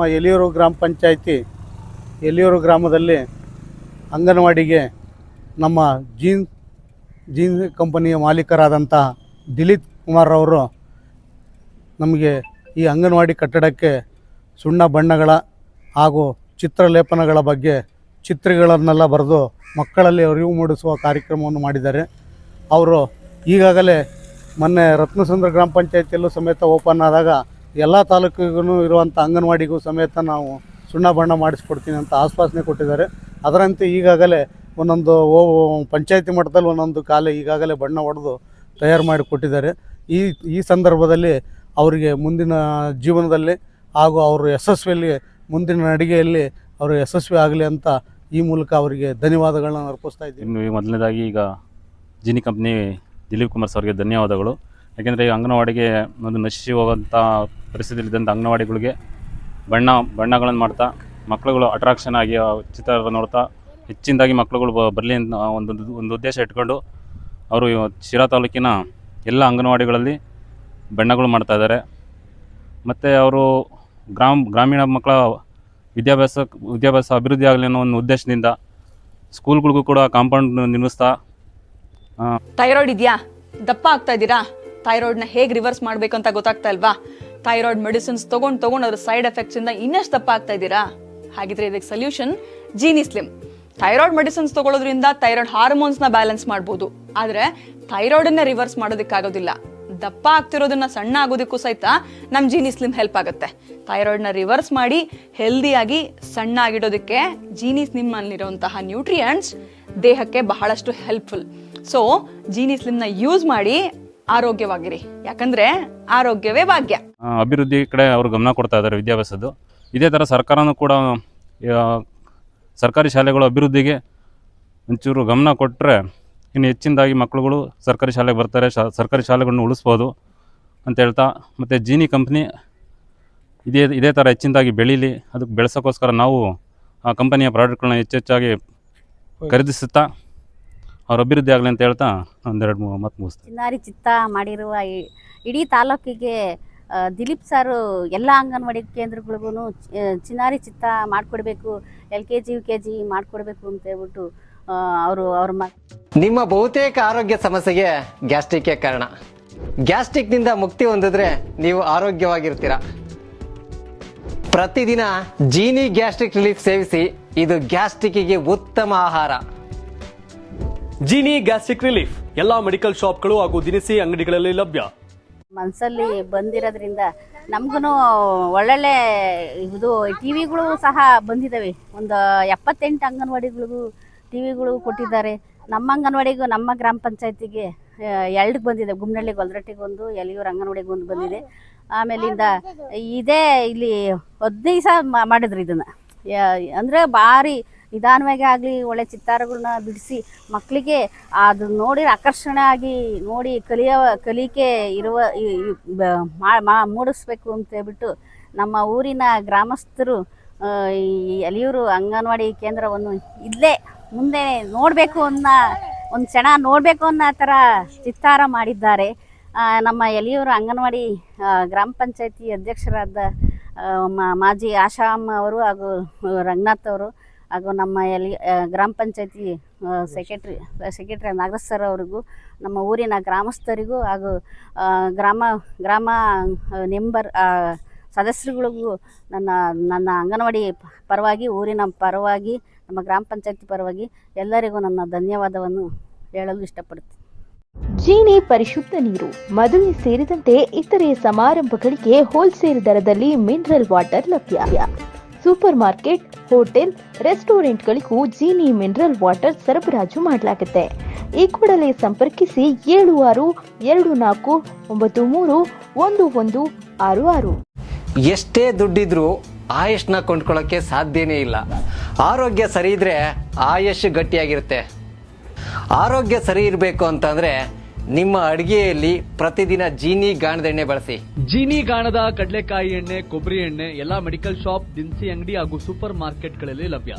ನಮ್ಮ ಎಲಿಯೂರು ಗ್ರಾಮ ಪಂಚಾಯಿತಿ ಎಲಿಯೂರು ಗ್ರಾಮದಲ್ಲಿ ಅಂಗನವಾಡಿಗೆ ನಮ್ಮ ಜೀನ್ ಕಂಪನಿಯ ಮಾಲೀಕರಾದಂಥ ದಿಲೀಪ್ ಕುಮಾರ್ ಅವರು ನಮಗೆ ಈ ಅಂಗನವಾಡಿ ಕಟ್ಟಡಕ್ಕೆ ಸುಣ್ಣ ಬಣ್ಣಗಳ ಹಾಗೂ ಚಿತ್ರಲೇಪನಗಳ ಬಗ್ಗೆ ಚಿತ್ರಗಳನ್ನೆಲ್ಲ ಬರೆದು ಮಕ್ಕಳಲ್ಲಿ ಅರಿವು ಮೂಡಿಸುವ ಕಾರ್ಯಕ್ರಮವನ್ನು ಮಾಡಿದ್ದಾರೆ. ಅವರು ಈಗಾಗಲೇ ಮೊನ್ನೆ ರತ್ನಸಂದ್ರ ಗ್ರಾಮ ಪಂಚಾಯಿತಿಯಲ್ಲೂ ಸಮೇತ ಓಪನ್ ಆದಾಗ ಎಲ್ಲ ತಾಲೂಕಿಗೂ ಇರುವಂಥ ಅಂಗನವಾಡಿಗೂ ಸಮೇತ ನಾವು ಸುಣ್ಣ ಬಣ್ಣ ಮಾಡಿಸ್ಕೊಡ್ತೀನಿ ಅಂತ ಆಶ್ವಾಸನೆ ಕೊಟ್ಟಿದ್ದಾರೆ. ಅದರಂತೆ ಈಗಾಗಲೇ ಒಂದೊಂದು ಪಂಚಾಯಿತಿ ಮಟ್ಟದಲ್ಲಿ ಒಂದೊಂದು ಕಾಲೇ ಈಗಾಗಲೇ ಬಣ್ಣ ಹೊಡೆದು ತಯಾರು ಮಾಡಿ ಕೊಟ್ಟಿದ್ದಾರೆ. ಈ ಸಂದರ್ಭದಲ್ಲಿ ಅವರಿಗೆ ಮುಂದಿನ ಜೀವನದಲ್ಲಿ ಹಾಗೂ ಅವರು ಯಶಸ್ವಿಯಲ್ಲಿ ಮುಂದಿನ ನಡಿಗೆಯಲ್ಲಿ ಅವರು ಯಶಸ್ವಿ ಆಗಲಿ ಅಂತ ಈ ಮೂಲಕ ಅವರಿಗೆ ಧನ್ಯವಾದಗಳನ್ನ ಅರ್ಪಿಸ್ತಾ ಇದ್ದೀನಿ. ಇನ್ನು ಮೊದಲನೇದಾಗಿ ಈಗ ಜಿನಿ ಕಂಪ್ನಿ ದಿಲೀಪ್ ಕುಮಾರ್ ಸರ್ಗೆ ಧನ್ಯವಾದಗಳು. ಯಾಕೆಂದರೆ ಈ ಅಂಗನವಾಡಿಗೆ ಒಂದು ನಶಿಸಿ ಹೋಗೋಂಥ ಪರಿಸ್ಥಿತಿಯಲ್ಲಿದ್ದಂಥ ಅಂಗನವಾಡಿಗಳಿಗೆ ಬಣ್ಣಗಳನ್ನು ಮಾಡ್ತಾ ಮಕ್ಕಳುಗಳು ಅಟ್ರಾಕ್ಷನ್ ಆಗಿ ಚಿತ್ರ ನೋಡ್ತಾ ಹೆಚ್ಚಿನದಾಗಿ ಮಕ್ಕಳುಗಳು ಬರಲಿ ಅಂತ ಒಂದು ಉದ್ದೇಶ ಇಟ್ಕೊಂಡು ಅವರು ಶಿರಾ ತಾಲೂಕಿನ ಎಲ್ಲ ಅಂಗನವಾಡಿಗಳಲ್ಲಿ ಬಣ್ಣಗಳು ಮಾಡ್ತಾಯಿದ್ದಾರೆ. ಮತ್ತು ಅವರು ಗ್ರಾಮೀಣ ಮಕ್ಕಳ ವಿದ್ಯಾಭ್ಯಾಸ ಅಭಿವೃದ್ಧಿ ಆಗಲಿ ಅನ್ನೋ ಒಂದು ಉದ್ದೇಶದಿಂದ ಸ್ಕೂಲ್ಗಳಿಗೂ ಕೂಡ ಕಾಂಪೌಂಡ್ ನಿರ್ಮಿಸ್ತಾ. ಥೈರಾಯ್ಡ್ ಇದೆಯಾ, ದಪ್ಪ ಆಗ್ತಾ ಇದ್ದೀರಾ, ಥೈರಾಯ್ಡ್ನ ಹೇಗೆ ರಿವರ್ಸ್ ಮಾಡಬೇಕು ಅಂತ ಗೊತ್ತಾಗ್ತಾ ಇಲ್ವಾ? ಥೈರಾಯ್ಡ್ ಮೆಡಿಸಿನ್ಸ್ ತಗೊಂಡು ಅದ್ರ ಸೈಡ್ ಎಫೆಕ್ಟ್ಸ್ ಇಂದ ಇನ್ನಷ್ಟು ದಪ್ಪ ಆಗ್ತಾ ಇದ್ದೀರಾ? ಹಾಗಿದ್ರೆ ಇದಕ್ಕೆ solution Jeeni slim. Thyroid medicines ತಗೊಳ್ಳೋದ್ರಿಂದ ಥೈರಾಯ್ಡ್ ಹಾರ್ಮೋನ್ಸ್ನ ಬ್ಯಾಲೆನ್ಸ್ ಮಾಡ್ಬೋದು, ಆದರೆ ಥೈರಾಯ್ಡನ್ನೇ ರಿವರ್ಸ್ ಮಾಡೋದಕ್ಕಾಗೋದಿಲ್ಲ. ದಪ್ಪ ಆಗ್ತಿರೋದನ್ನ ಸಣ್ಣ ಆಗೋದಕ್ಕೂ ಸಹಿತ ನಮ್ಮ ಜೀನಿ ಸ್ಲಿಮ್ ಹೆಲ್ಪ್ ಆಗುತ್ತೆ. ಥೈರಾಯ್ಡ್ನ ರಿವರ್ಸ್ ಮಾಡಿ ಹೆಲ್ದಿಯಾಗಿ ಸಣ್ಣ ಆಗಿಡೋದಕ್ಕೆ ಜೀನಿ ಸ್ಲಿಮ್ ಅಲ್ಲಿರುವಂತಹ ನ್ಯೂಟ್ರಿಯೆಂಟ್ಸ್ ದೇಹಕ್ಕೆ ಬಹಳಷ್ಟು ಹೆಲ್ಪ್ಫುಲ್. ಸೊ ಜೀನಿ ಸ್ಲಿಮ್ನ ಯೂಸ್ ಮಾಡಿ ಆರೋಗ್ಯವಾಗಿರಿ, ಯಾಕಂದ್ರೆ ಆರೋಗ್ಯವೇ ಭಾಗ್ಯ. ಅಭಿವೃದ್ಧಿ ಕಡೆ ಅವರು ಗಮನ ಕೊಡ್ತಾ ಇದ್ದಾರೆ ವಿದ್ಯಾಭ್ಯಾಸದ್ದು. ಇದೇ ಥರ ಸರ್ಕಾರನೂ ಕೂಡ ಸರ್ಕಾರಿ ಶಾಲೆಗಳ ಅಭಿವೃದ್ಧಿಗೆ ಒಂಚೂರು ಗಮನ ಕೊಟ್ಟರೆ ಇನ್ನು ಹೆಚ್ಚಿನದಾಗಿ ಮಕ್ಕಳುಗಳು ಸರ್ಕಾರಿ ಶಾಲೆಗೆ ಬರ್ತಾರೆ, ಸರ್ಕಾರಿ ಶಾಲೆಗಳನ್ನು ಉಳಿಸ್ಬೋದು ಅಂತ ಹೇಳ್ತಾ. ಮತ್ತು ಜೀನಿ ಕಂಪ್ನಿ ಇದೇ ಥರ ಹೆಚ್ಚಿನದಾಗಿ ಬೆಳೀಲಿ, ಅದಕ್ಕೆ ಬೆಳೆಸೋಕ್ಕೋಸ್ಕರ ನಾವು ಆ ಕಂಪನಿಯ ಪ್ರಾಡಕ್ಟ್ಗಳನ್ನ ಹೆಚ್ಚೆಚ್ಚಾಗಿ ಖರೀದಿಸುತ್ತಾ ಅವ್ರ ಅಭಿವೃದ್ಧಿ ಆಗಲಿ ಅಂತ ಹೇಳ್ತಾ ಒಂದೆರಡು ಮಾತು ಮುಗಿಸ್ತೀನಿ. ಚಿನ್ನಾರಿ ಚಿತ್ತ ಮಾಡಿರುವ ಇಡೀ ತಾಲೂಕಿಗೆ ದಿಲೀಪ್ ಸಾರು ಎಲ್ಲ ಅಂಗನವಾಡಿ ಕೇಂದ್ರಗಳಿಗೂ ಚಿನ್ನಾರಿ ಚಿತ್ತ ಮಾಡಿಕೊಡ್ಬೇಕು, LKG UKG ಮಾಡಿಕೊಡ್ಬೇಕು ಅಂತ ಹೇಳ್ಬಿಟ್ಟು ಅವ್ರ ನಿಮ್ಮ ಬಹುತೇಕ ಆರೋಗ್ಯ ಸಮಸ್ಯೆಗೆ ಗ್ಯಾಸ್ಟ್ರಿಕ್ ಕಾರಣ. ಗ್ಯಾಸ್ಟ್ರಿಕ್ನಿಂದ ಮುಕ್ತಿ ಹೊಂದಿದ್ರೆ ನೀವು ಆರೋಗ್ಯವಾಗಿರ್ತೀರ. ಪ್ರತಿದಿನ ಜೀನಿ ಗ್ಯಾಸ್ಟ್ರಿಕ್ ರಿಲೀಫ್ ಸೇವಿಸಿ, ಇದು ಗ್ಯಾಸ್ಟ್ರಿಕ್ಗೆ ಉತ್ತಮ ಆಹಾರ. ಜೀನಿ ಗ್ಯಾಸ್ಟ್ರಿಕ್ ರಿಲೀಫ್ ಎಲ್ಲಾ ಮೆಡಿಕಲ್ ಶಾಪ್ಗಳು ಹಾಗೂ ದಿನಸಿ ಅಂಗಡಿಗಳಲ್ಲಿ ಲಭ್ಯ. ಮನಸ್ಸಲ್ಲಿ ಬಂದಿರೋದ್ರಿಂದ ನಮಗೂ ಒಳ್ಳೊಳ್ಳೆ ಇದು ಟಿವಿಗಳು ಸಹ ಬಂದಿದ್ದಾವೆ. ಒಂದು 78 ಅಂಗನವಾಡಿಗಳಿಗೂ ಟಿವಿಗಳು ಕೊಟ್ಟಿದ್ದಾರೆ. ನಮ್ಮ ಅಂಗನವಾಡಿಗೂ ನಮ್ಮ ಗ್ರಾಮ ಪಂಚಾಯತಿಗೆ 2 ಬಂದಿದೆ. ಗುಮ್ನಳ್ಳಿ ಗೊಲ್ರಟ್ಟಿಗೊಂದು, ಎಲಿಯೂರು ಅಂಗನವಾಡಿಗೊಂದು ಬಂದಿದೆ. ಆಮೇಲಿಂದ ಇದೇ ಇಲ್ಲಿ 15 ದಿವಸ ಮಾಡಿದ್ರು ಇದನ್ನು. ಅಂದರೆ ಭಾರಿ ನಿಧಾನವಾಗಿ ಆಗಲಿ ಒಳ್ಳೆ ಚಿತ್ತಾರಗಳನ್ನ ಬಿಡಿಸಿ ಮಕ್ಕಳಿಗೆ ಅದು ನೋಡಿ ಆಕರ್ಷಣೆ ಆಗಿ ನೋಡಿ ಕಲಿಕೆ ಇರುವ ಮೂಡಿಸ್ಬೇಕು ಅಂತ ಹೇಳ್ಬಿಟ್ಟು ನಮ್ಮ ಊರಿನ ಗ್ರಾಮಸ್ಥರು ಈ ಎಲಿಯೂರು ಅಂಗನವಾಡಿ ಕೇಂದ್ರವನ್ನು ಇಲ್ಲೇ ಮುಂದೆ ನೋಡಬೇಕು ಅನ್ನೋ ಒಂದು ಕ್ಷಣ ನೋಡಬೇಕು ಅನ್ನೋ ಥರ ಚಿತ್ತಾರ ಮಾಡಿದ್ದಾರೆ. ನಮ್ಮ ಎಲಿಯೂರು ಅಂಗನವಾಡಿ ಗ್ರಾಮ ಪಂಚಾಯತಿ ಅಧ್ಯಕ್ಷರಾದ ಮಾಜಿ ಆಶಾಮ್ ಅವರು ಹಾಗೂ ರಂಗನಾಥ್ ಅವರು ಹಾಗೂ ನಮ್ಮ ಗ್ರಾಮ ಪಂಚಾಯತಿ ಸೆಕ್ರೆಟರಿ ನಾಗರಾಜ್ ಸರ್ ಅವರಿಗೂ, ನಮ್ಮ ಊರಿನ ಗ್ರಾಮಸ್ಥರಿಗೂ ಹಾಗೂ ಗ್ರಾಮ ನೆಂಬರ್ ಸದಸ್ಯರುಗಳಿಗೂ ನನ್ನ ಅಂಗನವಾಡಿ ಪರವಾಗಿ, ಊರಿನ ಪರವಾಗಿ, ನಮ್ಮ ಗ್ರಾಮ ಪಂಚಾಯತಿ ಪರವಾಗಿ ಎಲ್ಲರಿಗೂ ನನ್ನ ಧನ್ಯವಾದವನ್ನು ಹೇಳಲು ಇಷ್ಟಪಡ್ತೀನಿ. ಜೀನಿ ಪರಿಶುದ್ಧ ನೀರು, ಮದುವೆ ಸೇರಿದಂತೆ ಇತರೆ ಸಮಾರಂಭಗಳಿಗೆ ಹೋಲ್ಸೇಲ್ ದರದಲ್ಲಿ ಮಿನರಲ್ ವಾಟರ್ ಲಭ್ಯ. ಸೂಪರ್ ಮಾರ್ಕೆಟ್, ಹೋಟೆಲ್, ರೆಸ್ಟೋರೆಂಟ್ಗಳಿಗೂ ಜೀನಿ ಮಿನರಲ್ ವಾಟರ್ ಸರಬರಾಜು ಮಾಡಲಾಗುತ್ತೆ. ಈ ಕೂಡಲೇ ಸಂಪರ್ಕಿಸಿ 7624931166. ಎಷ್ಟೇ ದುಡ್ಡಿದ್ರೂ ಆಯುಷ್ನ ಕೊಂಡ್ಕೊಳ್ಳೋಕೆ ಸಾಧ್ಯನೇ ಇಲ್ಲ. ಆರೋಗ್ಯ ಸರಿ ಇದ್ರೆ ಆಯುಷ್ ಗಟ್ಟಿಯಾಗಿರುತ್ತೆ. ಆರೋಗ್ಯ ಸರಿ ಇರಬೇಕು ಅಂತಂದ್ರೆ ನಿಮ್ಮ ಅಡಿಗೆಯಲ್ಲಿ ಪ್ರತಿದಿನ ಜೀನಿ ಗಾಣದ ಎಣ್ಣೆ ಬಳಸಿ. ಜೀನಿ ಗಾಣದ ಕಡಲೆಕಾಯಿ ಎಣ್ಣೆ, ಕೊಬ್ಬರಿ ಎಣ್ಣೆ ಎಲ್ಲಾ ಮೆಡಿಕಲ್ ಶಾಪ್, ದಿನಸಿ ಅಂಗಡಿ ಹಾಗೂ ಸೂಪರ್ ಮಾರ್ಕೆಟ್ಗಳಲ್ಲಿ ಲಭ್ಯ.